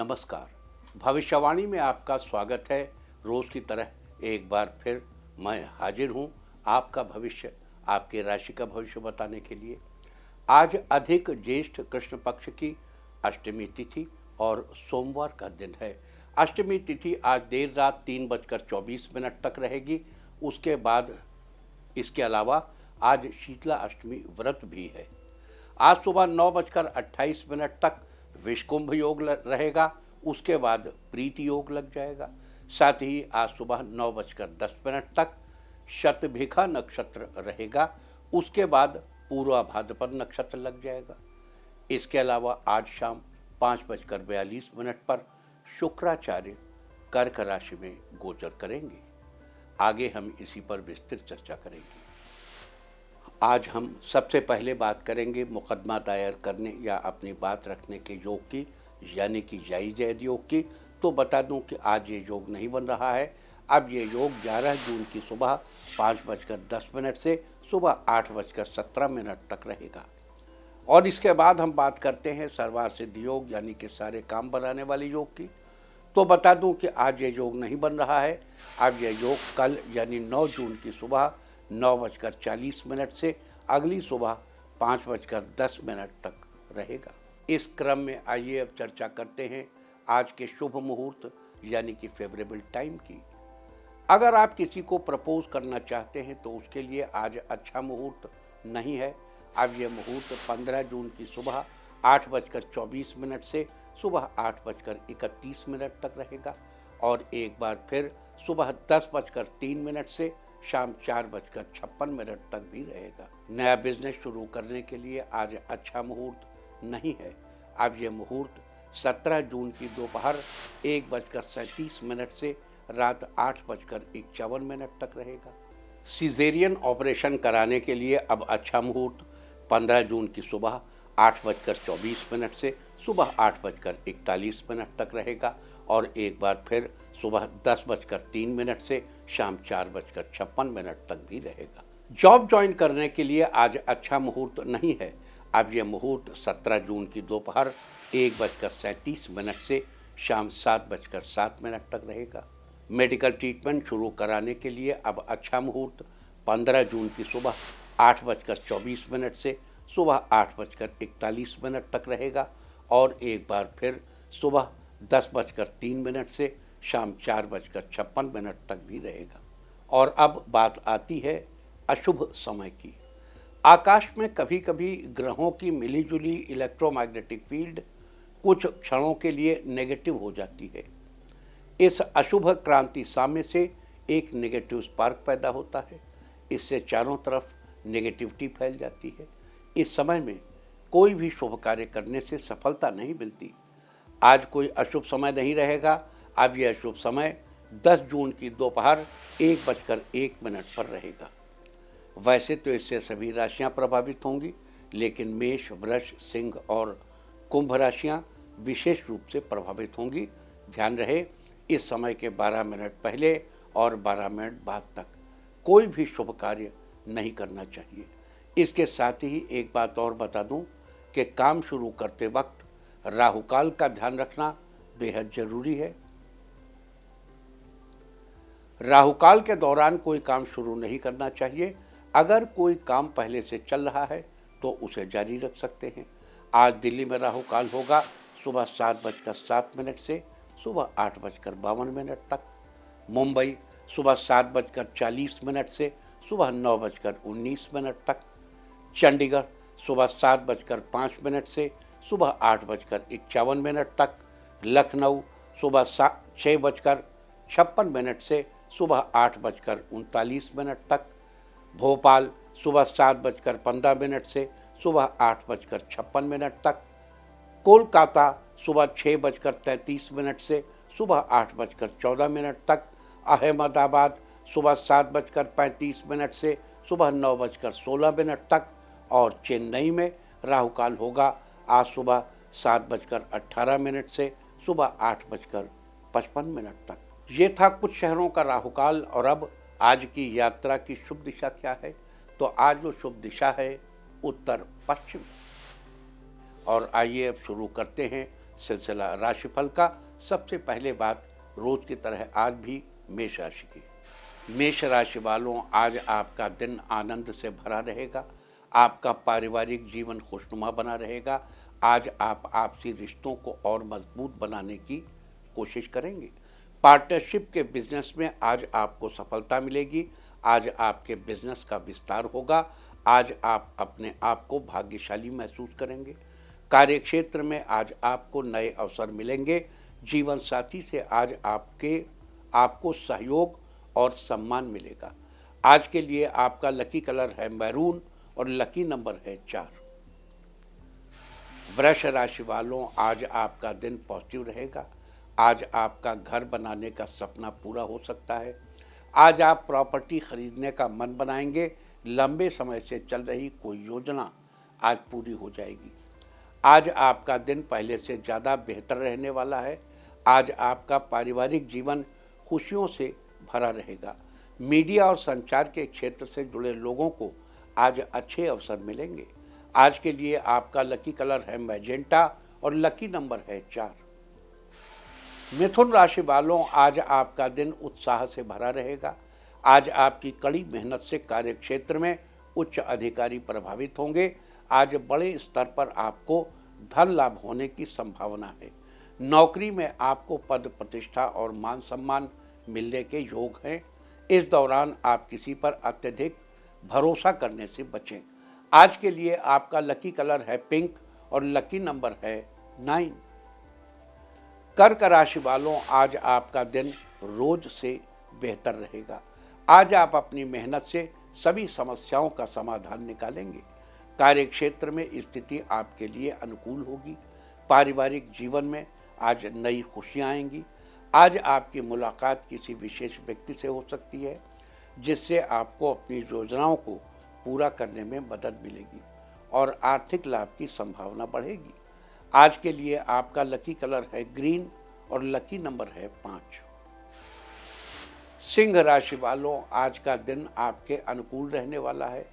नमस्कार। भविष्यवाणी में आपका स्वागत है। रोज की तरह एक बार फिर मैं हाजिर हूं आपका भविष्य, आपके राशि का भविष्य बताने के लिए। आज अधिक ज्येष्ठ कृष्ण पक्ष की अष्टमी तिथि और सोमवार का दिन है। अष्टमी तिथि आज देर रात 3:24 तक रहेगी। उसके बाद इसके अलावा आज शीतला अष्टमी व्रत भी है। आज सुबह 9:28 तक विषकुंभ योग रहेगा। उसके बाद प्रीति योग लग जाएगा। साथ ही आज सुबह 9:10 तक शतभिखा नक्षत्र रहेगा। उसके बाद पूर्वा भाद्रपद नक्षत्र लग जाएगा। इसके अलावा आज शाम 5:42 पर शुक्राचार्य कर्क राशि में गोचर करेंगे। आगे हम इसी पर विस्तृत चर्चा करेंगे। आज हम सबसे पहले बात करेंगे मुकदमा दायर करने या अपनी बात रखने के योग की, यानी कि जायज जैद योग की। तो बता दूं कि आज ये योग नहीं बन रहा है। अब ये योग 11 जून की सुबह 5:10 से सुबह 8:17 तक रहेगा। और इसके बाद हम बात करते हैं सर्वार्थ सिद्धि योग, यानी कि सारे काम बनाने वाले योग की। तो बता दूं कि आज ये योग नहीं बन रहा है। अब ये योग कल यानी 9 जून की सुबह 9:40 से अगली सुबह 5:10 तक रहेगा। इस क्रम में आइए अब चर्चा करते हैं आज के शुभ मुहूर्त यानी कि फेवरेबल टाइम की। अगर आप किसी को प्रपोज करना चाहते हैं तो उसके लिए आज अच्छा मुहूर्त नहीं है। अब यह मुहूर्त 15 जून की सुबह 8:24 से सुबह 8:31 तक रहेगा और एक बार फिर सुबह 10:03 से शाम 4:56 तक भी रहेगा। नया बिजनेस शुरू करने के लिए आज अच्छा मुहूर्त नहीं है। अब यह मुहूर्त 17 जून की दोपहर 1:37 से रात 8:51 तक रहेगा। सिजेरियन ऑपरेशन कराने के लिए अब अच्छा मुहूर्त 15 जून की सुबह 8:24 से सुबह 8:41 तक रहेगा और एक बार फिर सुबह 10:03 से शाम 4:56 तक भी रहेगा। जॉब ज्वाइन करने के लिए आज अच्छा मुहूर्त नहीं है। अब यह मुहूर्त 17 जून की दोपहर 1:37 से शाम 7:07 तक रहेगा। मेडिकल ट्रीटमेंट शुरू कराने के लिए अब अच्छा मुहूर्त 15 जून की सुबह 8:24 से सुबह 8:41 तक रहेगा और एक बार फिर सुबह 10:03 से शाम 4:56 तक भी रहेगा। और अब बात आती है अशुभ समय की। आकाश में कभी कभी ग्रहों की मिलीजुली इलेक्ट्रोमैग्नेटिक फील्ड कुछ क्षणों के लिए नेगेटिव हो जाती है। इस अशुभ क्रांति साम्य से एक नेगेटिव स्पार्क पैदा होता है। इससे चारों तरफ नेगेटिविटी फैल जाती है। इस समय में कोई भी शुभ कार्य करने से सफलता नहीं मिलती। आज कोई अशुभ समय नहीं रहेगा। अब यह शुभ समय 10 जून की दोपहर 1:01 पर रहेगा। वैसे तो इससे सभी राशियां प्रभावित होंगी, लेकिन मेष, वृष, सिंह और कुंभ राशियां विशेष रूप से प्रभावित होंगी। ध्यान रहे, इस समय के 12 मिनट पहले और 12 मिनट बाद तक कोई भी शुभ कार्य नहीं करना चाहिए। इसके साथ ही एक बात और बता दूं कि काम शुरू करते वक्त राहुकाल का ध्यान रखना बेहद जरूरी है। राहुकाल के दौरान कोई काम शुरू नहीं करना चाहिए। अगर कोई काम पहले से चल रहा है तो उसे जारी रख सकते हैं। आज दिल्ली में राहुकाल होगा सुबह 7:07 से सुबह 8:52 तक। मुंबई सुबह 7:40 से सुबह 9:19 तक। चंडीगढ़ सुबह 7:05 से सुबह 8:51 तक। लखनऊ सुबह 6:56 से सुबह 8:39 तक। भोपाल सुबह 7:15 से सुबह 8:56 तक। कोलकाता सुबह 6:33 से सुबह 8:14 तक। अहमदाबाद सुबह 7:35 से सुबह 9:16 तक। और चेन्नई में राहुकाल होगा आज सुबह 7:18 से सुबह 8:55 तक। ये था कुछ शहरों का राहुकाल। और अब आज की यात्रा की शुभ दिशा क्या है? तो आज जो शुभ दिशा है उत्तर पश्चिम। और आइए अब शुरू करते हैं सिलसिला राशिफल का। सबसे पहले बात रोज की तरह आज भी मेष राशि की। मेष राशि वालों, आज आपका दिन आनंद से भरा रहेगा। आपका पारिवारिक जीवन खुशनुमा बना रहेगा। आज आप आपसी रिश्तों को और मजबूत बनाने की कोशिश करेंगे। पार्टनरशिप के बिजनेस में आज आपको सफलता मिलेगी। आज आपके बिजनेस का विस्तार होगा। आज आप अपने आप को भाग्यशाली महसूस करेंगे। कार्यक्षेत्र में आज आपको नए अवसर मिलेंगे। जीवन साथी से आज आपको सहयोग और सम्मान मिलेगा। आज के लिए आपका लकी कलर है मैरून और लकी नंबर है 4। वृष राशि वालों, आज आपका दिन पॉजिटिव रहेगा। आज आपका घर बनाने का सपना पूरा हो सकता है। आज आप प्रॉपर्टी खरीदने का मन बनाएंगे। लंबे समय से चल रही कोई योजना आज पूरी हो जाएगी। आज आपका दिन पहले से ज़्यादा बेहतर रहने वाला है। आज आपका पारिवारिक जीवन खुशियों से भरा रहेगा। मीडिया और संचार के क्षेत्र से जुड़े लोगों को आज अच्छे अवसर मिलेंगे। आज के लिए आपका लकी कलर है मैजेंटा और लकी नंबर है 4। मिथुन राशि वालों, आज आपका दिन उत्साह से भरा रहेगा। आज आपकी कड़ी मेहनत से कार्यक्षेत्र में उच्च अधिकारी प्रभावित होंगे। आज बड़े स्तर पर आपको धन लाभ होने की संभावना है। नौकरी में आपको पद प्रतिष्ठा और मान सम्मान मिलने के योग हैं। इस दौरान आप किसी पर अत्यधिक भरोसा करने से बचें। आज के लिए आपका लकी कलर है पिंक और लकी नंबर है 9। कर्क राशि वालों, आज आपका दिन रोज से बेहतर रहेगा। आज आप अपनी मेहनत से सभी समस्याओं का समाधान निकालेंगे। कार्यक्षेत्र में स्थिति आपके लिए अनुकूल होगी। पारिवारिक जीवन में आज नई खुशियां आएंगी। आज आपकी मुलाकात किसी विशेष व्यक्ति से हो सकती है, जिससे आपको अपनी योजनाओं को पूरा करने में मदद मिलेगी और आर्थिक लाभ की संभावना बढ़ेगी। आज के लिए आपका लकी कलर है ग्रीन और लकी नंबर है 5। सिंह राशि वालों, आज का दिन आपके अनुकूल रहने वाला है।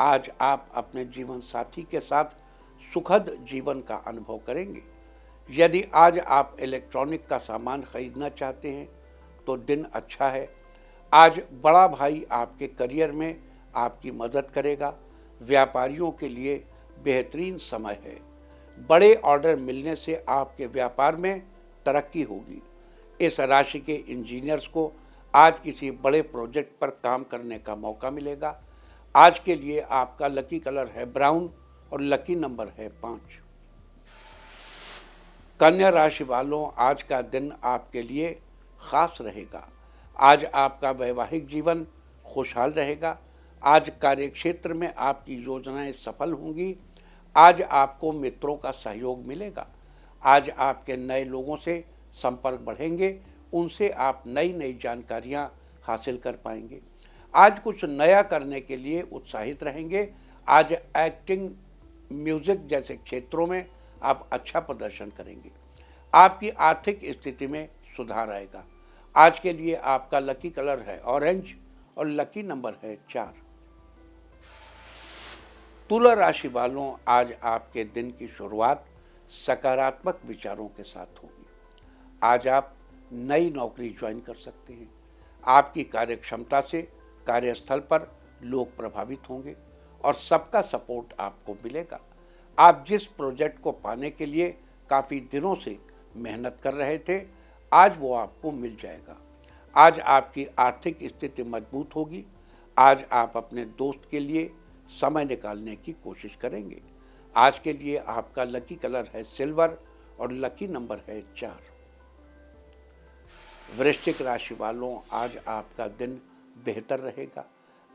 आज आप अपने जीवन साथी के साथ सुखद जीवन का अनुभव करेंगे। यदि आज आप इलेक्ट्रॉनिक का सामान खरीदना चाहते हैं तो दिन अच्छा है। आज बड़ा भाई आपके करियर में आपकी मदद करेगा। व्यापारियों के लिए बेहतरीन समय है। बड़े ऑर्डर मिलने से आपके व्यापार में तरक्की होगी। इस राशि के इंजीनियर्स को आज किसी बड़े प्रोजेक्ट पर काम करने का मौका मिलेगा। आज के लिए आपका लकी कलर है ब्राउन और लकी नंबर है 5। कन्या राशि वालों, आज का दिन आपके लिए खास रहेगा। आज आपका वैवाहिक जीवन खुशहाल रहेगा। आज कार्यक्षेत्र में आपकी योजनाएं सफल होंगी। आज आपको मित्रों का सहयोग मिलेगा। आज आपके नए लोगों से संपर्क बढ़ेंगे। उनसे आप नई नई जानकारियां हासिल कर पाएंगे। आज कुछ नया करने के लिए उत्साहित रहेंगे। आज एक्टिंग, म्यूजिक जैसे क्षेत्रों में आप अच्छा प्रदर्शन करेंगे। आपकी आर्थिक स्थिति में सुधार आएगा। आज के लिए आपका लकी कलर है ऑरेंज और लकी नंबर है 4। तुला राशि वालों, आज आपके दिन की शुरुआत सकारात्मक विचारों के साथ होगी। आज आप नई नौकरी ज्वाइन कर सकते हैं। आपकी कार्यक्षमता से कार्यस्थल पर लोग प्रभावित होंगे और सबका सपोर्ट आपको मिलेगा। आप जिस प्रोजेक्ट को पाने के लिए काफ़ी दिनों से मेहनत कर रहे थे, आज वो आपको मिल जाएगा। आज आपकी आर्थिक स्थिति मजबूत होगी। आज आप अपने दोस्त के लिए समय निकालने की कोशिश करेंगे। आज के लिए आपका लकी कलर है सिल्वर और लकी नंबर है 4। वृश्चिक राशि वालों, आज आपका दिन बेहतर रहेगा।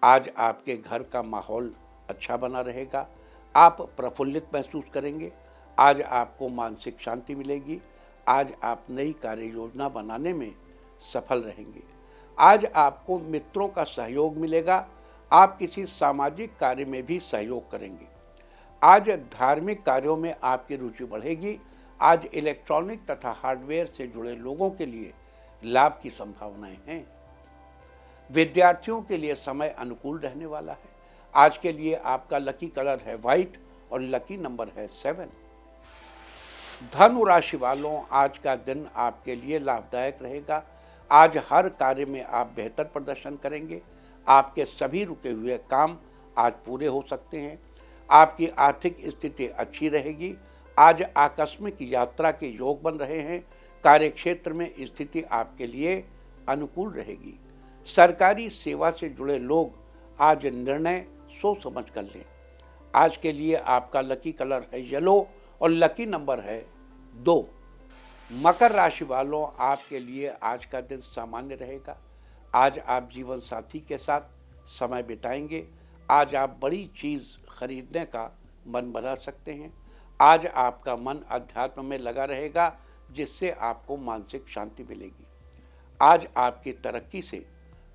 आज आपके घर का माहौल अच्छा बना रहेगा। आप प्रफुल्लित महसूस करेंगे। आज आपको मानसिक शांति मिलेगी। आज आप नई कार्य योजना बनाने में सफल रहेंगे। आज आपको मित्रों का सहयोग मिलेगा। आप किसी सामाजिक कार्य में भी सहयोग करेंगे। आज धार्मिक कार्यों में आपकी रुचि बढ़ेगी। आज इलेक्ट्रॉनिक तथा हार्डवेयर से जुड़े लोगों के लिए लाभ की संभावनाएं हैं। विद्यार्थियों के लिए समय अनुकूल रहने वाला है। आज के लिए आपका लकी कलर है व्हाइट और लकी नंबर है 7। धनु राशि वालों, आज का दिन आपके लिए लाभदायक रहेगा। आज हर कार्य में आप बेहतर प्रदर्शन करेंगे। आपके सभी रुके हुए काम आज पूरे हो सकते हैं। आपकी आर्थिक स्थिति अच्छी रहेगी। आज आकस्मिक यात्रा के योग बन रहे हैं। कार्यक्षेत्र में स्थिति आपके लिए अनुकूल रहेगी। सरकारी सेवा से जुड़े लोग आज निर्णय सोच समझ कर लें। आज के लिए आपका लकी कलर है येलो और लकी नंबर है 2। मकर राशि वालों, आपके लिए आज का दिन सामान्य रहेगा। आज आप जीवन साथी के साथ समय बिताएंगे। आज आप बड़ी चीज़ खरीदने का मन बना सकते हैं। आज आपका मन अध्यात्म में लगा रहेगा, जिससे आपको मानसिक शांति मिलेगी। आज आपकी तरक्की से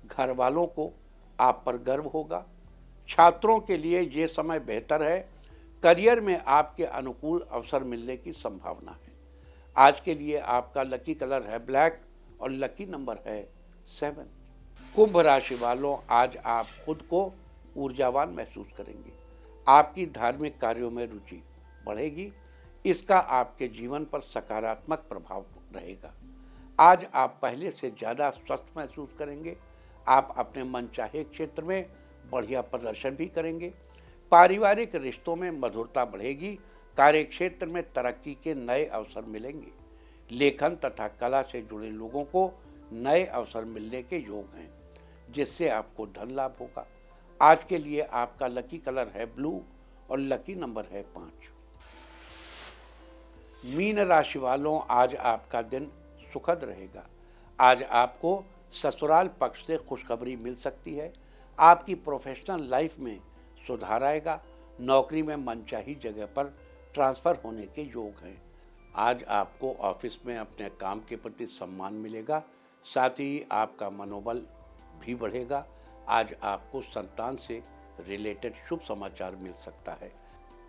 घर वालों को आप पर गर्व होगा। छात्रों के लिए ये समय बेहतर है। करियर में आपके अनुकूल अवसर मिलने की संभावना है। आज के लिए आपका लकी कलर है ब्लैक और लकी नंबर है 7। कुंभ राशि वालों, आज आप खुद को ऊर्जावान महसूस करेंगे। आपकी धार्मिक कार्यों में रुचि बढ़ेगी। इसका आपके जीवन पर सकारात्मक प्रभाव रहेगा। आज आप पहले से ज़्यादा स्वस्थ महसूस करेंगे। आप अपने मनचाहे क्षेत्र में बढ़िया प्रदर्शन भी करेंगे। पारिवारिक रिश्तों में मधुरता बढ़ेगी। कार्यक्षेत्र में तरक्की के नए अवसर मिलेंगे। लेखन तथा कला से जुड़े लोगों को नए अवसर मिलने के योग हैं, जिससे आपको धन लाभ होगा। आज के लिए आपका लकी कलर है ब्लू और लकी नंबर है 5। मीन राशि वालों, आज आपका दिन सुखद रहेगा। आज आपको ससुराल पक्ष से खुशखबरी मिल सकती है। आपकी प्रोफेशनल लाइफ में सुधार आएगा। नौकरी में मनचाही जगह पर ट्रांसफ़र होने के योग हैं। आज आपको ऑफिस में अपने काम के प्रति सम्मान मिलेगा। साथ ही आपका मनोबल भी बढ़ेगा। आज आपको संतान से रिलेटेड शुभ समाचार मिल सकता है।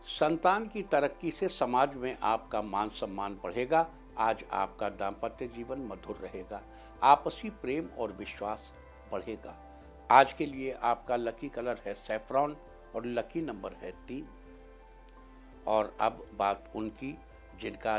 संतान की तरक्की से समाज में आपका मान सम्मान बढ़ेगा। आज आपका दाम्पत्य जीवन मधुर रहेगा। आपसी प्रेम और विश्वास बढ़ेगा। आज के लिए आपका लकी कलर है सैफ्रॉन और लकी नंबर है 3। और अब बात उनकी जिनका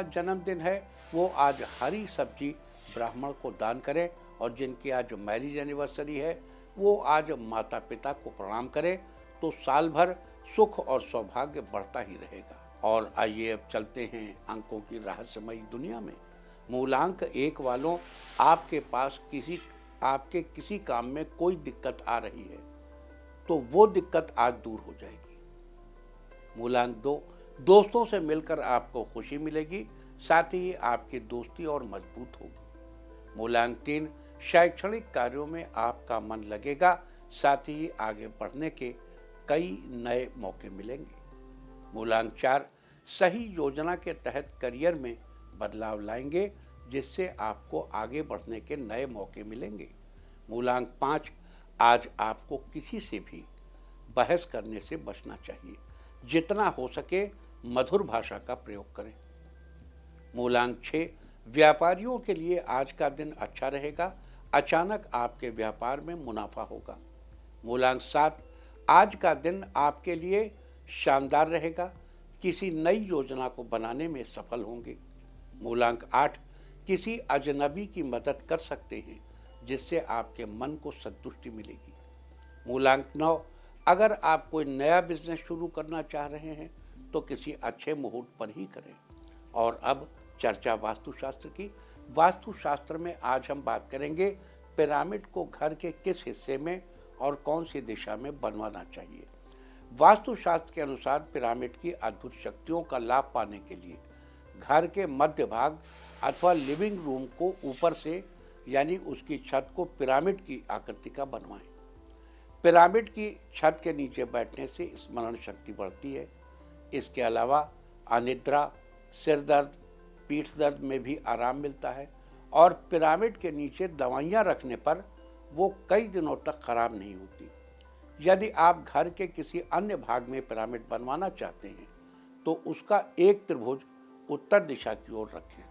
जन्मदिन है वो आज हरी सब्जी ब्राह्मण को दान करें। और जिनकी आज मैरिज एनिवर्सरी है वो आज माता पिता को प्रणाम करें, तो साल भर सुख और सौभाग्य बढ़ता ही रहेगा। और आइए अब चलते हैं अंकों की रहस्यमयी दुनिया में। मूलांक 1 वालों, आपके किसी काम में कोई दिक्कत आ रही है तो वो दिक्कत आज दूर हो जाएगी। मूलांक 2, दोस्तों से मिलकर आपको खुशी मिलेगी। साथ ही आपकी दोस्ती और मजबूत होगी। मूलांक 3, शैक्षणिक कार्यों में आपका मन लगेगा। साथ ही आगे बढ़ने के कई नए मौके मिलेंगे। मूलांक 4, सही योजना के तहत करियर में बदलाव लाएंगे, जिससे आपको आगे बढ़ने के नए मौके मिलेंगे। मूलांक 5, आज आपको किसी से भी बहस करने से बचना चाहिए। जितना हो सके मधुर भाषा का प्रयोग करें। मूलांक 6, व्यापारियों के लिए आज का दिन अच्छा रहेगा। अचानक आपके व्यापार में मुनाफा होगा। मूलांक 7, आज का दिन आपके लिए शानदार रहेगा। किसी नई योजना को बनाने में सफल होंगे। मूलांक 8, किसी अजनबी की मदद कर सकते हैं, जिससे आपके मन को संतुष्टि मिलेगी। मूलांक 9, अगर आप कोई नया बिजनेस शुरू करना चाह रहे हैं तो किसी अच्छे मुहूर्त पर ही करें। और अब चर्चा वास्तुशास्त्र की। वास्तुशास्त्र में आज हम बात करेंगे पिरामिड को घर के किस हिस्से में और कौन सी दिशा में बनवाना चाहिए। वास्तुशास्त्र के अनुसार पिरामिड की अद्भुत शक्तियों का लाभ पाने के लिए घर के मध्य भाग अथवा लिविंग रूम को ऊपर से यानी उसकी छत को पिरामिड की आकृति का बनवाएं। पिरामिड की छत के नीचे बैठने से स्मरण शक्ति बढ़ती है। इसके अलावा अनिद्रा, सिर दर्द, पीठ दर्द में भी आराम मिलता है। और पिरामिड के नीचे दवाइयाँ रखने पर वो कई दिनों तक खराब नहीं होती। यदि आप घर के किसी अन्य भाग में पिरामिड बनवाना चाहते हैं तो उसका एक त्रिभुज उत्तर दिशा की ओर रखें।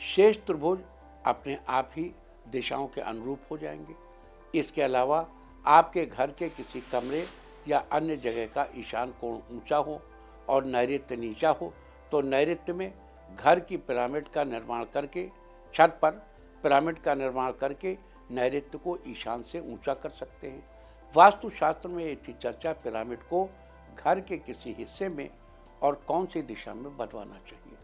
शेष त्रिभुज अपने आप ही दिशाओं के अनुरूप हो जाएंगे। इसके अलावा आपके घर के किसी कमरे या अन्य जगह का ईशान कोण ऊंचा हो और नैऋत्य नीचा हो तो नैऋत्य में घर की पिरामिड का निर्माण करके, छत पर पिरामिड का निर्माण करके नैऋत्य को ईशान से ऊंचा कर सकते हैं। वास्तुशास्त्र में ये थी चर्चा पिरामिड को घर के किसी हिस्से में और कौन सी दिशा में बनवाना चाहिए।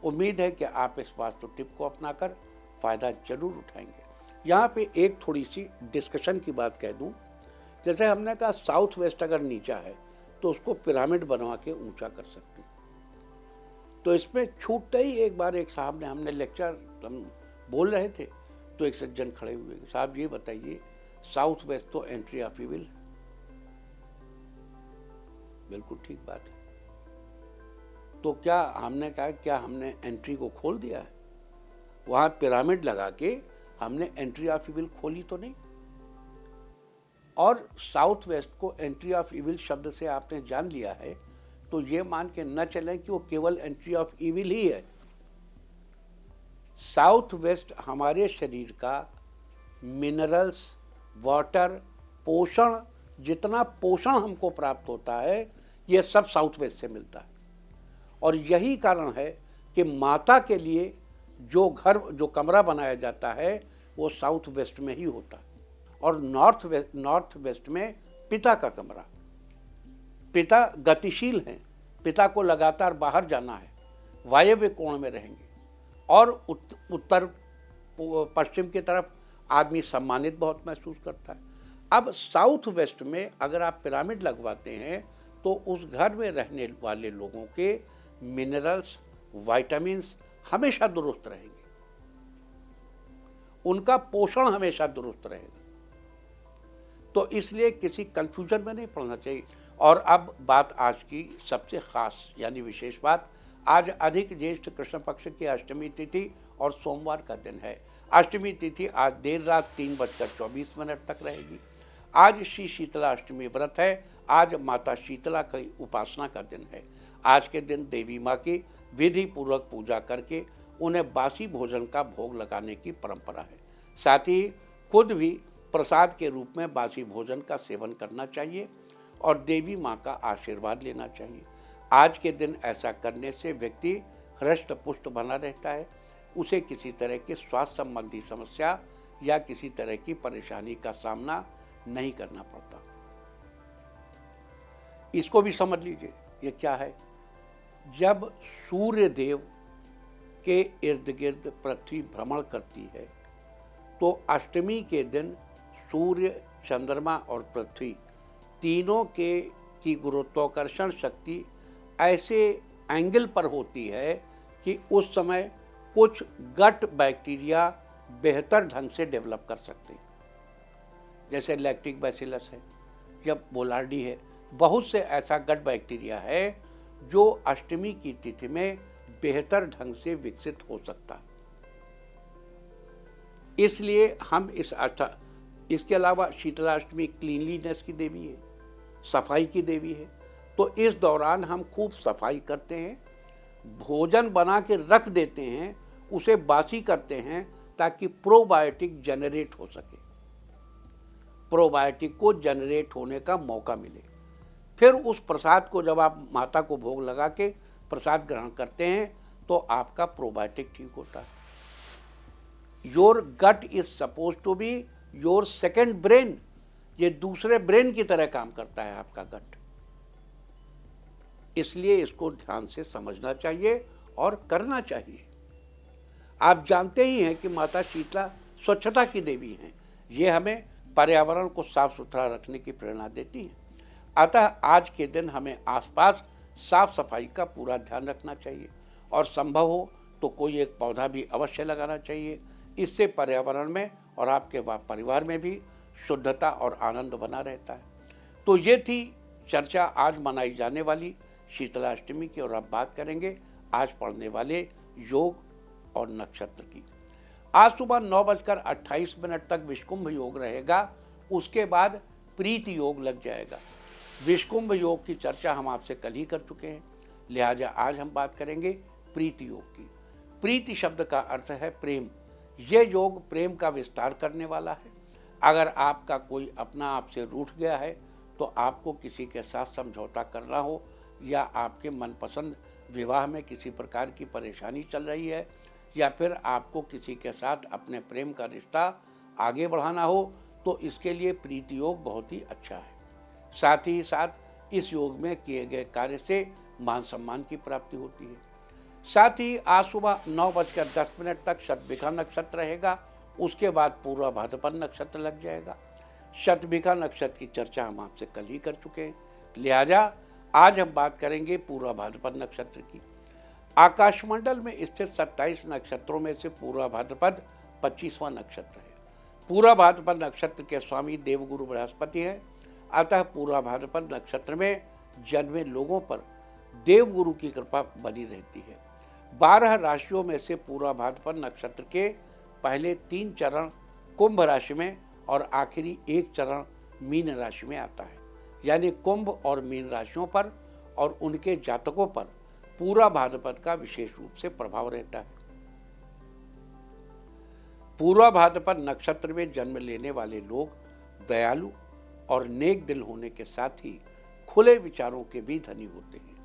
उम्मीद है कि आप इस वास्तु टिप को अपनाकर फ़ायदा जरूर उठाएंगे। यहाँ पे एक थोड़ी सी डिस्कशन की बात कह दूँ, जैसे हमने कहा साउथ वेस्ट अगर नीचा है तो उसको पिरामिड बनवा के ऊंचा कर सकते हैं। तो इसमें छूटते ही एक बार एक साहब ने, हमने लेक्चर हम बोल रहे थे तो एक सज्जन खड़े हुए, साहब ये बताइए साउथ वेस्ट तो एंट्री ऑफ इविल। बिल्कुल ठीक बात है। तो क्या हमने कहा, क्या हमने एंट्री को खोल दिया है? वहां पिरामिड लगा के हमने एंट्री ऑफ इविल खोली तो नहीं। और साउथ वेस्ट को एंट्री ऑफ इविल शब्द से आपने जान लिया है तो ये मान के न चलें कि वो केवल एंट्री ऑफ इविल ही है। साउथ वेस्ट हमारे शरीर का मिनरल्स, वाटर, पोषण, जितना पोषण हमको प्राप्त होता है ये सब साउथ वेस्ट से मिलता है। और यही कारण है कि माता के लिए जो घर, जो कमरा बनाया जाता है वो साउथ वेस्ट में ही होता है। और नॉर्थ वेस्ट में पिता का कमरा, पिता गतिशील हैं, पिता को लगातार बाहर जाना है, वायव्य कोण में रहेंगे। और उत्तर पश्चिम की तरफ आदमी सम्मानित बहुत महसूस करता है। अब साउथ वेस्ट में अगर आप पिरामिड लगवाते हैं तो उस घर में रहने वाले लोगों के मिनरल्स, विटामिन्स हमेशा दुरुस्त रहेंगे, उनका पोषण हमेशा दुरुस्त रहेगा। तो इसलिए किसी कंफ्यूजन में नहीं पड़ना चाहिए। और अब बात आज की सबसे खास यानी विशेष बात, आज अधिक ज्येष्ठ कृष्ण पक्ष की अष्टमी तिथि और सोमवार का दिन है। अष्टमी तिथि आज देर रात 3:24 तक रहेगी। आज श्री शीतला अष्टमी व्रत है। आज माता शीतला की उपासना का दिन है। आज के दिन देवी माँ की विधि पूर्वक पूजा करके उन्हें बासी भोजन का भोग लगाने की परंपरा है। साथ ही खुद भी प्रसाद के रूप में बासी भोजन का सेवन करना चाहिए और देवी माँ का आशीर्वाद लेना चाहिए। आज के दिन ऐसा करने से व्यक्ति हृष्ट पुष्ट बना रहता है, उसे किसी तरह की स्वास्थ्य संबंधी समस्या या किसी तरह की परेशानी का सामना नहीं करना पड़ता। इसको भी समझ लीजिए, ये क्या है? जब सूर्य देव के इर्द गिर्द पृथ्वी भ्रमण करती है तो अष्टमी के दिन सूर्य, चंद्रमा और पृथ्वी तीनों की गुरुत्वाकर्षण शक्ति ऐसे एंगल पर होती है कि उस समय कुछ गट बैक्टीरिया बेहतर ढंग से डेवलप कर सकते हैं। जैसे लैक्टिक बैसिलस है या बोलार्डी है, बहुत से ऐसा गट बैक्टीरिया है जो अष्टमी की तिथि में बेहतर ढंग से विकसित हो सकता है। इसलिए हम इसके अलावा शीतलाष्टमी क्लीनलीनेस की देवी है, सफाई की देवी है। तो इस दौरान हम खूब सफाई करते हैं, भोजन बना के रख देते हैं, उसे बासी करते हैं ताकि प्रोबायोटिक जनरेट हो सके, प्रोबायोटिक को जनरेट होने का मौका मिले। फिर उस प्रसाद को जब आप माता को भोग लगा के प्रसाद ग्रहण करते हैं तो आपका प्रोबायोटिक ठीक होता है। Your gut is suppose to be your second brain, ये दूसरे ब्रेन की तरह काम करता है आपका गट। इसलिए इसको ध्यान से समझना चाहिए और करना चाहिए। आप जानते ही हैं कि माता शीतला स्वच्छता की देवी हैं, ये हमें पर्यावरण को साफ सुथरा रखने की प्रेरणा देती हैं। अतः आज के दिन हमें आसपास साफ सफाई का पूरा ध्यान रखना चाहिए और संभव हो तो कोई एक पौधा भी अवश्य लगाना चाहिए। इससे पर्यावरण में और आपके परिवार में भी शुद्धता और आनंद बना रहता है। तो ये थी चर्चा आज मनाई जाने वाली शीतलाष्टमी की। और अब बात करेंगे आज पढ़ने वाले योग और नक्षत्र की। आज सुबह 9:28 तक विषकुंभ योग रहेगा, उसके बाद प्रीति योग लग जाएगा। विषकुंभ योग की चर्चा हम आपसे कल ही कर चुके हैं, लिहाजा आज हम बात करेंगे प्रीति योग की। प्रीति शब्द का अर्थ है प्रेम। यह योग प्रेम का विस्तार करने वाला है। अगर आपका कोई अपना आपसे रूठ गया है तो आपको किसी के साथ समझौता करना हो या आपके मनपसंद विवाह में किसी प्रकार की परेशानी चल रही है या फिर आपको किसी के साथ अपने प्रेम का रिश्ता आगे बढ़ाना हो, तो इसके लिए प्रीति योग बहुत ही अच्छा है। साथ ही साथ इस योग में किए गए कार्य से मान सम्मान की प्राप्ति होती है। साथ ही आज सुबह 9:10 तक शतभिखा नक्षत्र रहेगा। उसके बाद पूर्वा भाद्रपद नक्षत्र लग जाएगा। शतभिखा नक्षत्र की चर्चा हम आपसे कल ही कर चुके हैं, लिहाजा आज हम बात करेंगे पूर्वा भाद्रपद नक्षत्र की। आकाशमंडल में स्थित 27 नक्षत्रों में से पूर्वा भाद्रपद 25वां नक्षत्र है। पूर्वा भाद्रपद नक्षत्र के स्वामी देवगुरु बृहस्पति हैं। अतः पूर्वा भाद्रपद नक्षत्र में जन्मे लोगों पर देवगुरु की कृपा बनी रहती है। 12 राशियों में से पूर्वा भाद्रपद नक्षत्र के पहले 3 चरण कुंभ राशि में और आखिरी 1 चरण मीन राशि में आता है। यानी कुंभ और मीन राशियों पर और उनके जातकों पर पूरा भाद्रपद का विशेष रूप से प्रभाव रहता है। पूर्वा भाद्रपद नक्षत्र में जन्म लेने वाले लोग दयालु और नेक दिल होने के साथ ही खुले विचारों के भी धनी होते हैं।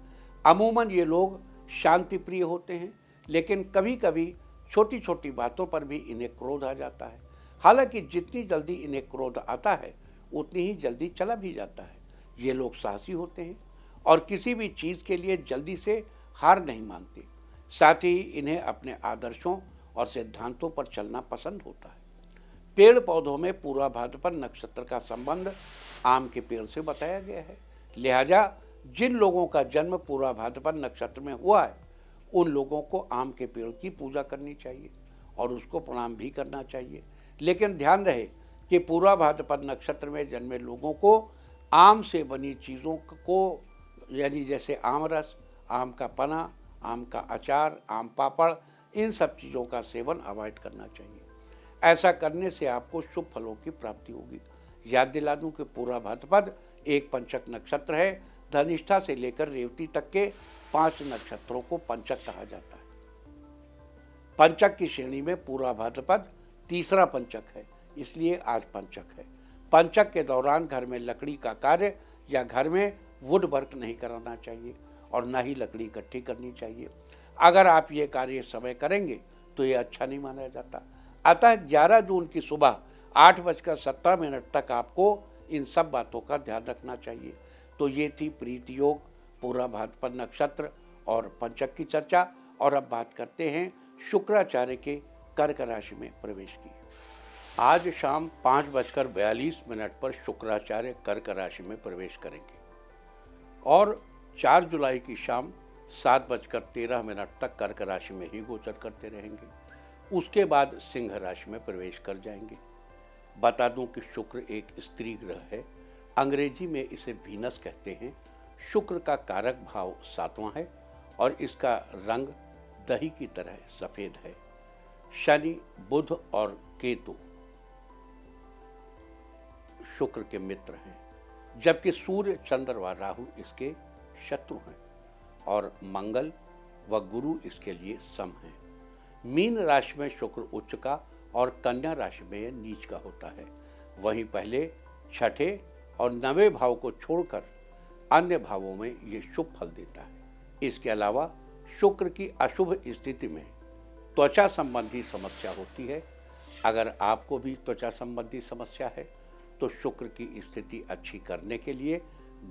अमूमन ये लोग शांति प्रिय होते हैं, लेकिन कभी कभी छोटी छोटी बातों पर भी इन्हें क्रोध आ जाता है। हालांकि जितनी जल्दी इन्हें क्रोध आता है उतनी ही जल्दी चला भी जाता है। ये लोग साहसी होते हैं और किसी भी चीज़ के लिए जल्दी से हार नहीं मानते। साथ ही इन्हें अपने आदर्शों और सिद्धांतों पर चलना पसंद होता है। पेड़ पौधों में पूर्वा भाद्रपद नक्षत्र का संबंध आम के पेड़ से बताया गया है। लिहाजा जिन लोगों का जन्म पूर्वा भाद्रपद नक्षत्र में हुआ है उन लोगों को आम के पेड़ की पूजा करनी चाहिए और उसको प्रणाम भी करना चाहिए। लेकिन ध्यान रहे कि पूर्वा भाद्रपद नक्षत्र में जन्मे लोगों को आम से बनी चीज़ों को, यानी जैसे आम रस, आम का पना, आम का अचार, आम पापड़, इन सब चीज़ों का सेवन अवॉइड करना चाहिए। ऐसा करने से आपको शुभ फलों की प्राप्ति होगी। याद दिला दूं कि पूर्वा भाद्रपद एक पंचक नक्षत्र है। धनिष्ठा से लेकर रेवती तक के 5 नक्षत्रों को पंचक कहा जाता है। पंचक की श्रेणी में पूर्वा भाद्रपद तीसरा पंचक है, इसलिए आज पंचक है। पंचक के दौरान घर में लकड़ी का कार्य या घर में वुड वर्क नहीं कराना चाहिए और न ही लकड़ी इकट्ठी करनी चाहिए। अगर आप ये कार्य समय करेंगे तो ये अच्छा नहीं माना जाता। अतः 11 जून की सुबह 8:17 तक आपको इन सब बातों का ध्यान रखना चाहिए। तो ये थी प्रीति योग, पूर्वा भाद्रपद नक्षत्र और पंचक की चर्चा। और अब बात करते हैं शुक्राचार्य के कर्क राशि में प्रवेश की। आज शाम 5:42 पर शुक्राचार्य कर्क राशि में प्रवेश करेंगे और 4 जुलाई की शाम 7:13 तक कर्क राशि में ही गोचर करते रहेंगे। उसके बाद सिंह राशि में प्रवेश कर जाएंगे। बता दूं कि शुक्र एक स्त्री ग्रह है। अंग्रेजी में इसे वीनस कहते हैं। शुक्र का कारक भाव 7वां है और इसका रंग दही की तरह सफेद है। शनि, बुध और केतु शुक्र के मित्र हैं, जबकि सूर्य, चंद्र व राहु इसके शत्रु हैं और मंगल व गुरु इसके लिए सम हैं। मीन राशि में शुक्र उच्च का और कन्या राशि में यह नीच का होता है। वहीं पहले, छठे और 9वें भाव को छोड़कर अन्य भावों में ये शुभ फल देता है। इसके अलावा शुक्र की अशुभ स्थिति में त्वचा संबंधी समस्या होती है। अगर आपको भी त्वचा संबंधी समस्या है तो शुक्र की स्थिति अच्छी करने के लिए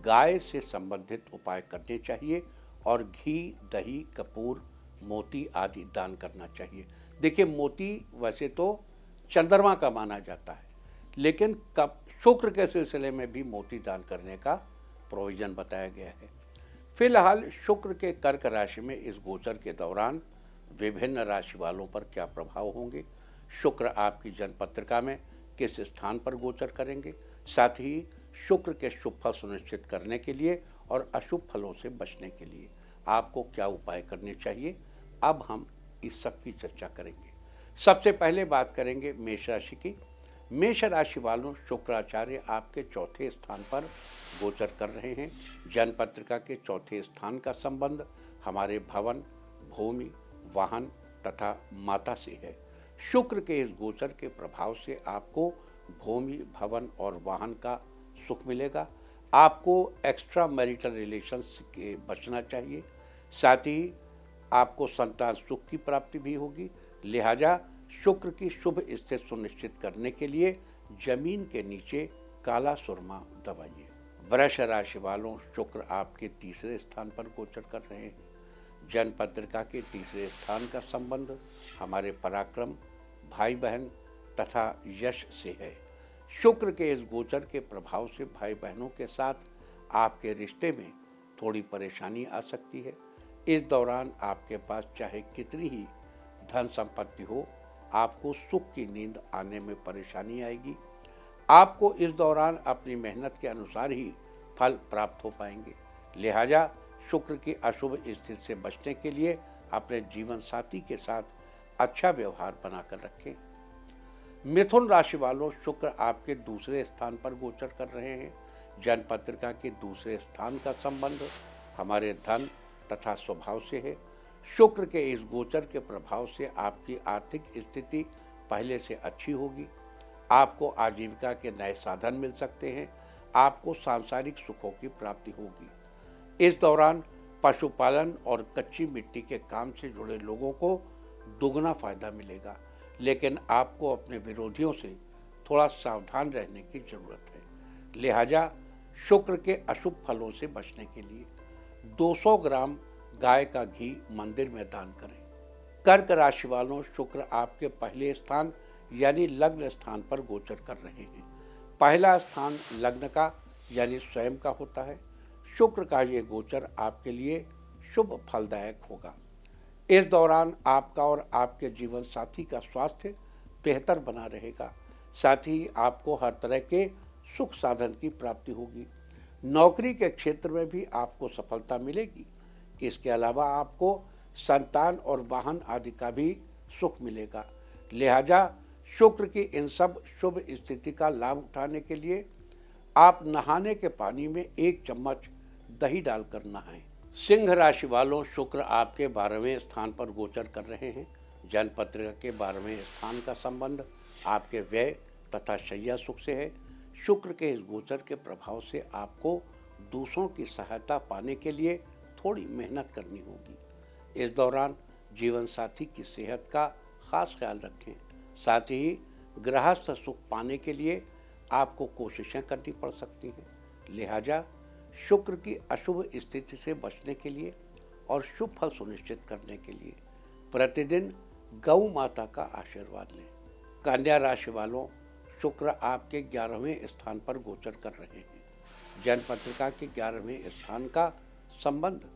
गाय से संबंधित उपाय करने चाहिए और घी, दही, कपूर, मोती आदि दान करना चाहिए। देखिए, मोती वैसे तो चंद्रमा का माना जाता है, लेकिन शुक्र के सिलसिले में भी मोती दान करने का प्रोविजन बताया गया है। फिलहाल शुक्र के कर्क राशि में इस गोचर के दौरान विभिन्न राशि वालों पर क्या प्रभाव होंगे, शुक्र आपकी जन्मपत्रिका में किस स्थान पर गोचर करेंगे, साथ ही शुक्र के शुभ फल सुनिश्चित करने के लिए और अशुभ फलों से बचने के लिए आपको क्या उपाय करने चाहिए, अब हम इस सब की चर्चा करेंगे। सबसे पहले बात करेंगे मेष राशि की। मेष राशि वालों, शुक्राचार्य आपके चौथे स्थान पर गोचर कर रहे हैं। जन्मपत्रिका के चौथे स्थान का संबंध हमारे भवन, भूमि, वाहन तथा माता से है। शुक्र के इस गोचर के प्रभाव से आपको भूमि, भवन और वाहन का सुख मिलेगा। आपको एक्स्ट्रा मैरिटल रिलेशंस के बचना चाहिए। साथ ही आपको संतान सुख की प्राप्ति भी होगी। लिहाजा शुक्र की शुभ स्थिति सुनिश्चित करने के लिए जमीन के नीचे काला सुरमा दबाइए। वृष राशि वालों, शुक्र आपके तीसरे स्थान पर गोचर कर रहे हैं। जन्म पत्रिका के तीसरे स्थान का संबंध हमारे पराक्रम, भाई बहन तथा यश से है। शुक्र के इस गोचर के प्रभाव से भाई बहनों के साथ आपके रिश्ते में थोड़ी परेशानी आ सकती है। इस दौरान आपके पास चाहे कितनी ही धन संपत्ति हो, आपको सुख की नींद आने में परेशानी आएगी। आपको इस दौरान अपनी मेहनत के अनुसार ही फल प्राप्त हो पाएंगे। लिहाजा शुक्र की अशुभ स्थिति से बचने के लिए अपने जीवन साथी के साथ अच्छा व्यवहार बनाकर रखें। मिथुन राशि वालों, शुक्र आपके दूसरे स्थान पर गोचर कर रहे हैं। जन्म पत्रिका के दूसरे स्थान का संबंध हमारे धन तथा स्वभाव से है। शुक्र के इस गोचर के प्रभाव से आपकी आर्थिक स्थिति पहले से अच्छी होगी। आपको आजीविका के नए साधन मिल सकते हैं। आपको सांसारिक सुखों की प्राप्ति होगी। इस दौरान पशुपालन और कच्ची मिट्टी के काम से जुड़े लोगों को दुगना फायदा मिलेगा, लेकिन आपको अपने विरोधियों से थोड़ा सावधान रहने की जरूरत है। लिहाजा शुक्र के अशुभ फलों से बचने के लिए 200 ग्राम गाय का घी मंदिर में दान करें। कर्क राशि वालों, शुक्र आपके पहले स्थान यानी लग्न स्थान पर गोचर कर रहे हैं। पहला स्थान लग्न का यानी स्वयं का होता है। शुक्र का ये गोचर आपके लिए शुभ फलदायक होगा। इस दौरान आपका और आपके जीवन साथी का स्वास्थ्य बेहतर बना रहेगा। साथ ही आपको हर तरह के सुख साधन की प्राप्ति होगी। नौकरी के क्षेत्र में भी आपको सफलता मिलेगी। इसके अलावा आपको संतान और वाहन आदि का भी सुख मिलेगा। लिहाजा शुक्र की इन सब शुभ स्थिति का लाभ उठाने के लिए आप नहाने के पानी में 1 चम्मच दही डालकर नहाएं। सिंह राशि वालों, शुक्र आपके 12वें स्थान पर गोचर कर रहे हैं। जन्म पत्रिका के 12वें स्थान का संबंध आपके व्यय तथा शैया सुख से है। शुक्र के इस गोचर के प्रभाव से आपको दूसरों की सहायता पाने के लिए थोड़ी मेहनत करनी होगी। इस दौरान जीवन साथी की सेहत का खास ख्याल रखें। साथ ही गृहस्थ सुख पाने के लिए आपको कोशिशें करनी पड़ सकती हैं। लिहाजा शुक्र की अशुभ स्थिति से बचने के लिए और शुभ फल सुनिश्चित करने के लिए प्रतिदिन गौ माता का आशीर्वाद लें। कन्या राशि वालों, शुक्र आपके 11वें स्थान पर गोचर कर रहे हैं। जन्म पत्रिका के 11वें स्थान का संबंध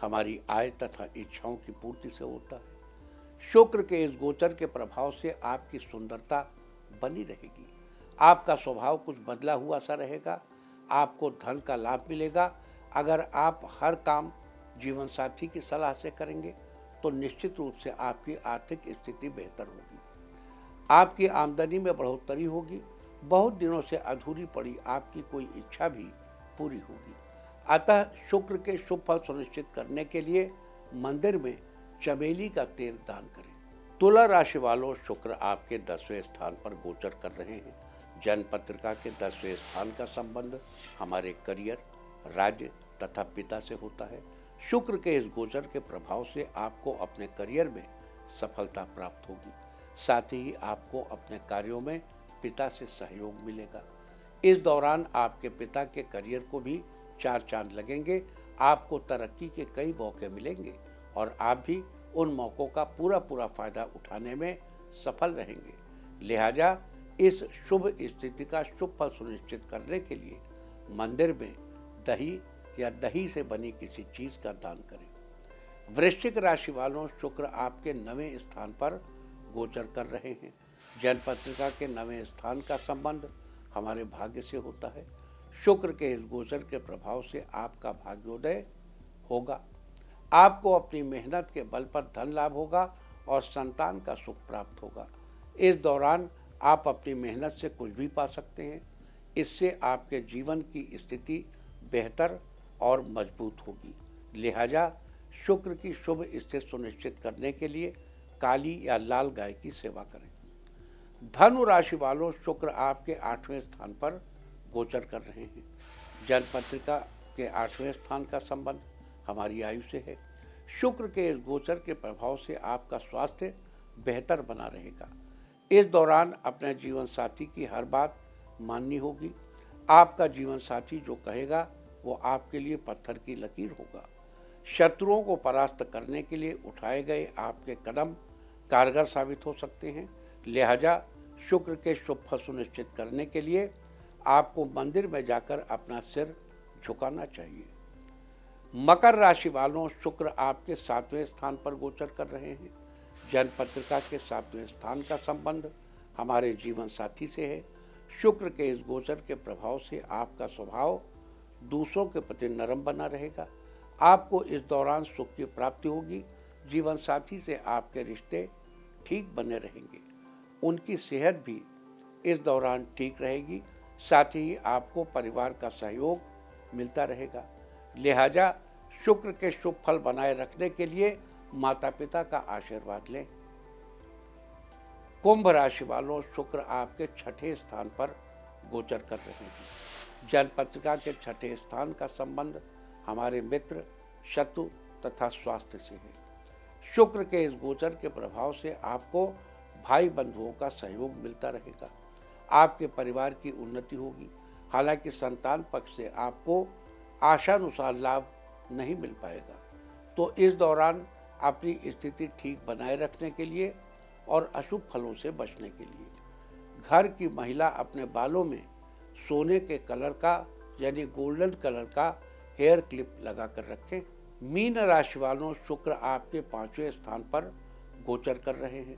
हमारी आय तथा इच्छाओं की पूर्ति से होता है। शुक्र के इस गोचर के प्रभाव से आपकी सुंदरता बनी रहेगी। आपका स्वभाव कुछ बदला हुआ सा रहेगा। आपको धन का लाभ मिलेगा। अगर आप हर काम जीवन साथी की सलाह से करेंगे तो निश्चित रूप से आपकी आर्थिक स्थिति बेहतर होगी। आपकी आमदनी में बढ़ोतरी होगी। बहुत दिनों से अधूरी पड़ी आपकी कोई इच्छा भी पूरी होगी। अतः शुक्र के शुभ फल सुनिश्चित करने के लिए मंदिर में चमेली का तेल दान करें। तुला राशि वालों, शुक्र आपके 10वें स्थान पर गोचर कर रहे हैं। जन्म पत्रिका के 10वें स्थान का संबंध हमारे करियर, राज्य तथा पिता से होता है। शुक्र के इस गोचर के प्रभाव से आपको अपने करियर में सफलता प्राप्त होगी। साथ ही आपको अपने कार्यों में पिता से सहयोग मिलेगा। इस दौरान आपके पिता के करियर को भी 4 चांद लगेंगे। आपको तरक्की के कई मौके मिलेंगे और आप भी उन मौक़ों का पूरा फायदा उठाने में सफल रहेंगे। लिहाजा इस शुभ स्थिति का शुभ फल सुनिश्चित करने के लिए मंदिर में दही या दही से बनी किसी चीज़ का दान करें। वृश्चिक राशि वालों, शुक्र आपके 9वें स्थान पर गोचर कर रहे हैं। जन्म पत्रिका के 9वें स्थान का संबंध हमारे भाग्य से होता है। शुक्र के इस गोचर के प्रभाव से आपका भाग्योदय होगा। आपको अपनी मेहनत के बल पर धन लाभ होगा और संतान का सुख प्राप्त होगा। इस दौरान आप अपनी मेहनत से कुछ भी पा सकते हैं। इससे आपके जीवन की स्थिति बेहतर और मजबूत होगी। लिहाजा शुक्र की शुभ स्थिति सुनिश्चित करने के लिए काली या लाल गाय की सेवा करें। धनु राशि वालों, शुक्र आपके 8वें स्थान पर गोचर कर रहे हैं। जन्मपत्रिका के 8वें स्थान का संबंध हमारी आयु से है। शुक्र के इस गोचर के प्रभाव से आपका स्वास्थ्य बेहतर बना रहेगा। इस दौरान अपने जीवन साथी की हर बात माननी होगी। आपका जीवन साथी जो कहेगा वो आपके लिए पत्थर की लकीर होगा। शत्रुओं को परास्त करने के लिए उठाए गए आपके कदम कारगर साबित हो सकते हैं। लिहाजा शुक्र के शुभ फल सुनिश्चित करने के लिए आपको मंदिर में जाकर अपना सिर झुकाना चाहिए। मकर राशि वालों, शुक्र आपके 7वें स्थान पर गोचर कर रहे हैं। जन्मपत्रिका के 7वें स्थान का संबंध हमारे जीवन साथी से है। शुक्र के इस गोचर के प्रभाव से आपका स्वभाव दूसरों के प्रति नरम बना रहेगा। आपको इस दौरान सुख की प्राप्ति होगी। जीवन साथी से आपके रिश्ते ठीक बने रहेंगे। उनकी सेहत भी इस दौरान ठीक रहेगी। साथ ही आपको परिवार का सहयोग मिलता रहेगा। लिहाजा शुक्र के शुभ फल बनाए रखने के लिए माता पिता का आशीर्वाद लें। कुंभ राशि वालों, शुक्र आपके 6ठे स्थान पर गोचर कर रहे हैं। जन्मपत्रिका के 6ठे स्थान का संबंध हमारे मित्र, शत्रु तथा स्वास्थ्य से है। शुक्र के इस गोचर के प्रभाव से आपको भाई बंधुओं का सहयोग मिलता रहेगा। आपके परिवार की उन्नति होगी। हालांकि संतान पक्ष से आपको आशानुसार लाभ नहीं मिल पाएगा। तो इस दौरान अपनी स्थिति ठीक बनाए रखने के लिए और अशुभ फलों से बचने के लिए घर की महिला अपने बालों में सोने के कलर का यानी गोल्डन कलर का हेयर क्लिप लगा कर रखें। मीन राशि वालों, शुक्र आपके 5वें स्थान पर गोचर कर रहे हैं।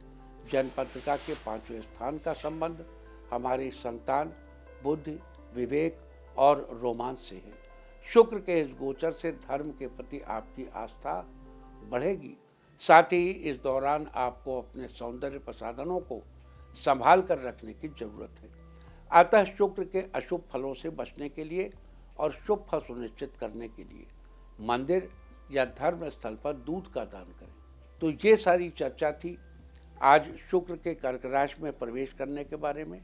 जन्मपत्रिका के 5वें स्थान का संबंध हमारी संतान, बुद्धि, विवेक और रोमांस से है। शुक्र के इस गोचर से धर्म के प्रति आपकी आस्था बढ़ेगी। साथ ही इस दौरान आपको अपने सौंदर्य प्रसाधनों को संभाल कर रखने की जरूरत है। अतः शुक्र के अशुभ फलों से बचने के लिए और शुभ फल सुनिश्चित करने के लिए मंदिर या धर्म स्थल पर दूध का दान करें। तो ये सारी चर्चा थी आज शुक्र के कर्क राशि में प्रवेश करने के बारे में।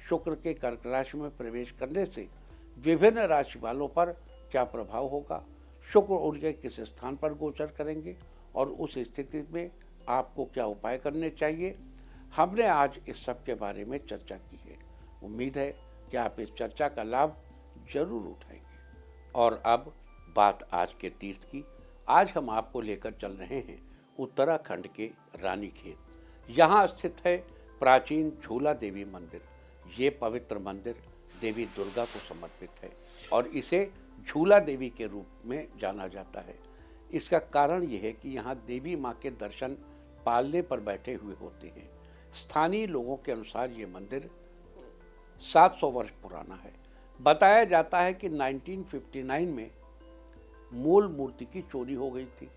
शुक्र के कर्क राशि में प्रवेश करने से विभिन्न राशि वालों पर क्या प्रभाव होगा, शुक्र उनके किस स्थान पर गोचर करेंगे और उस स्थिति में आपको क्या उपाय करने चाहिए, हमने आज इस सब के बारे में चर्चा की है। उम्मीद है कि आप इस चर्चा का लाभ जरूर उठाएंगे। और अब बात आज के तीर्थ की। आज हम आपको लेकर चल रहे हैं उत्तराखंड के रानीखेत। यहाँ स्थित है प्राचीन झूला देवी मंदिर। ये पवित्र मंदिर देवी दुर्गा को समर्पित है और इसे झूला देवी के रूप में जाना जाता है। इसका कारण यह है कि यहाँ देवी माँ के दर्शन पालने पर बैठे हुए होते हैं। स्थानीय लोगों के अनुसार ये मंदिर 700 वर्ष पुराना है। बताया जाता है कि 1959 में मूल मूर्ति की चोरी हो गई थी।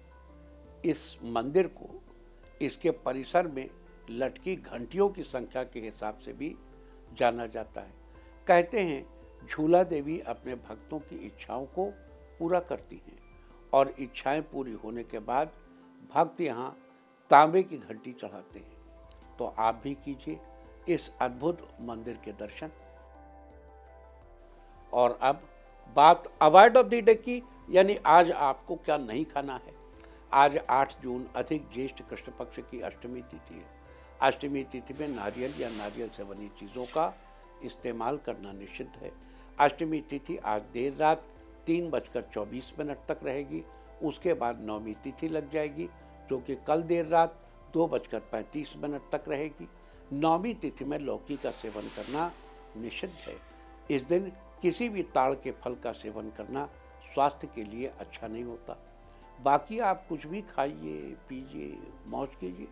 इस मंदिर को इसके परिसर में लटकी घंटियों की संख्या के हिसाब से भी जाना जाता है। कहते हैं झूला देवी अपने भक्तों की इच्छाओं को पूरा करती हैं और इच्छाएं पूरी होने के बाद भक्त यहाँ तांबे की घंटी चढ़ाते हैं। तो आप भी कीजिए इस अद्भुत मंदिर के दर्शन। और अब बात अवॉइड ऑफ द डे की, यानी आज आपको क्या नहीं खाना है। आज 8 जून अधिक ज्येष्ठ कृष्ण पक्ष की अष्टमी तिथि है। अष्टमी तिथि में नारियल या नारियल से बनी चीज़ों का इस्तेमाल करना निषिद्ध है। अष्टमी तिथि आज देर रात 3:24 तक रहेगी। उसके बाद नवमी तिथि लग जाएगी जो कि कल देर रात 2:35 तक रहेगी। नवमी तिथि में लौकी का सेवन करना निषिद्ध है। इस दिन किसी भी ताड़ के फल का सेवन करना स्वास्थ्य के लिए अच्छा नहीं होता। बाकी आप कुछ भी खाइए, पीजिए, मौज कीजिए।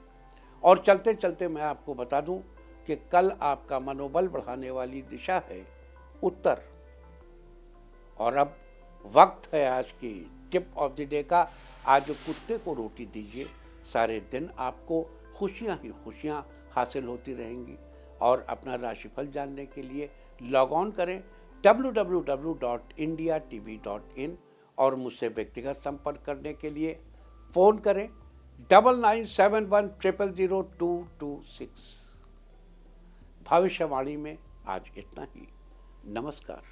और चलते चलते मैं आपको बता दूं कि कल आपका मनोबल बढ़ाने वाली दिशा है उत्तर। और अब वक्त है आज की टिप ऑफ द डे का। आज कुत्ते को रोटी दीजिए, सारे दिन आपको खुशियां ही खुशियां हासिल होती रहेंगी। और अपना राशिफल जानने के लिए लॉग ऑन करें www.indiatv.in और मुझसे व्यक्तिगत संपर्क करने के लिए फ़ोन करें 9971000226। भविष्यवाणी में आज इतना ही। नमस्कार।